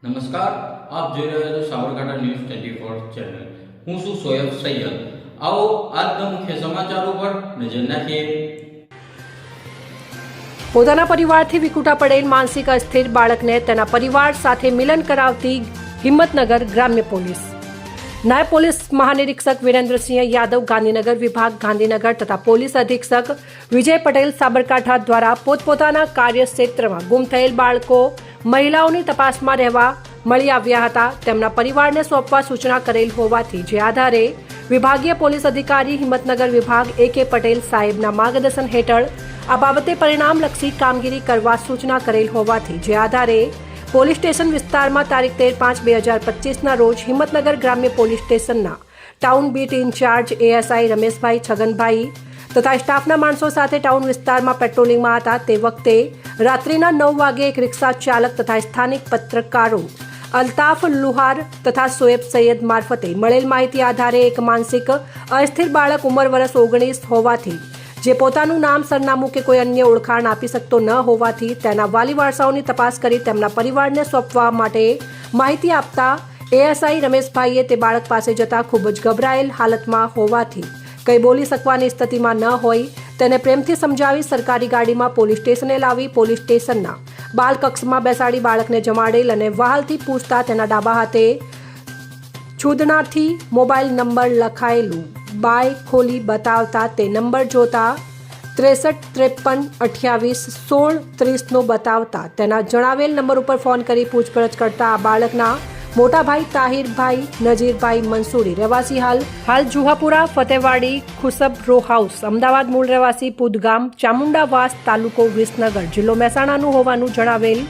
નમસ્કાર, આપ જોઈ રહ્યા છો સાબરકાંઠા ન્યૂઝ 24 ચેનલ. હું છું સોયબ સૈયદ. આવો આજના મુખ્ય સમાચાર ઉપર નજર નાખીએ. પોતાના પરિવારથી વિખૂટા પડેલ માનસિક અસ્થિર બાળકને તેના પરિવાર સાથે મિલન કરાવતી હિંમતનગર ગ્રામ્ય પોલીસ. નાયબ પોલીસ મહાનિરીક્ષક વિરેન્દ્રસિંહ યાદવ ગાંધીનગર વિભાગ ગાંધીનગર તથા પોલીસ અધિક્ષક વિજય પટેલ સાબરકાંઠા દ્વારા પોતપોતાના કાર્યક્ષેત્રમાં ગુમ થયેલ બાળકો મહિલાઓની તપાસમાં રહેવા મળી આવ્યા હતા. તેમના પરિવારને સોંપવા સૂચના કરેલ હોવાથી જે આધારે વિભાગીય પોલીસ અધિકારી હિંમતનગર વિભાગ A.K. પટેલ સાહેબના માર્ગદર્શન હેઠળ આ બાબતે પરિણામલક્ષી કામગીરી કરવા સૂચના કરેલ હોવાથી જે આધારે પોલીસ સ્ટેશન વિસ્તારમાં તારીખ 13/5/2025ના રોજ હિંમતનગર ગ્રામ્ય પોલીસ સ્ટેશનના town beat in charge ASI Rameshbhai Chhaganbhai તથા સ્ટાફના માણસો સાથે ટાઉન વિસ્તારમાં પેટ્રોલિંગમાં હતા. તે વખતે રાત્રિના 9 વાગે એક રિક્ષા ચાલક તથા સ્થાનિક પત્રકારો અલ્તાફ લુહાર તથા સોએબ સૈયદ મારફતે મળેલ માહિતી આધારે એક માનસિક અસ્થિર બાળક ઉંમર વર્ષ 19 હોવાથી જે પોતાનું નામ સરનામું કે કોઈ અન્ય ઓળખાણ આપી શકતો ન હોવાથી તેના વાલી વારસાઓની તપાસ કરી તેમના પરિવારને સોંપવા માટે માહિતી આપતા ASI રમેશભાઈએ તે બાળક પાસે જતા ખૂબ જ ગભરાયેલ હાલતમાં હોવાથી કંઈ બોલી શકવાની સ્થિતિમાં ન હોય તેને પ્રેમથી સમજાવી સરકારી ગાડીમાં પોલીસ સ્ટેશને લાવી પોલીસ સ્ટેશનના બાલ કક્ષમાં બેસાડી બાળકને જમાડેલ અને વહાલથી પૂછતા તેના ડાબા હાથે છૂદણાથી મોબાઈલ નંબર લખાયેલું બાય ખોલી બતાવતા તે નંબર જોતા 63 53 28 16 30નો બતાવતા તેના જણાવેલ નંબર ઉપર ફોન કરી પૂછપરછ કરતા આ બાળકના મોટા ભાઈ તાહિરભાઈ નજીરભાઈ મંસૂરી રહેવાસી હાલ જુહાપુરા ફતેવાડી ખુશબ રો હાઉસ અમદાવાદ મૂળ રહેવાસી પુદગામ ચામુંડાવાસ તાલુકો વિસનગર જિલ્લો મહેસાણાનું હોવાનું જણાવેલ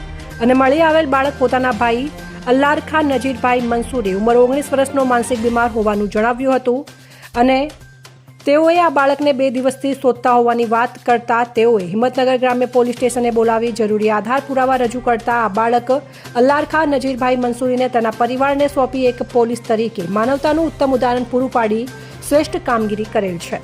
અને મળી આવેલ બાળક પોતાના ભાઈ અલ્લારખા નજીરભાઈ મંસૂરી ઉંમર 19 વર્ષનો માનસિક બીમાર હોવાનું જણાવ્યું હતું અને તેઓએ આ બાળકને 2 દિવસથી શોધતા હોવાની વાત કરતા તેઓએ હિંમતનગર ગ્રામ્ય પોલીસ સ્ટેશને બોલાવી જરૂરી આધાર પુરાવા રજૂ કરતા આ બાળક અલ્લારખા નજીરભાઈ મંસૂરીને તેના પરિવારને સોંપી એક પોલીસ તરીકે માનવતાનું ઉત્તમ ઉદાહરણ પૂરું પાડી શ્રેષ્ઠ કામગીરી કરેલ છે.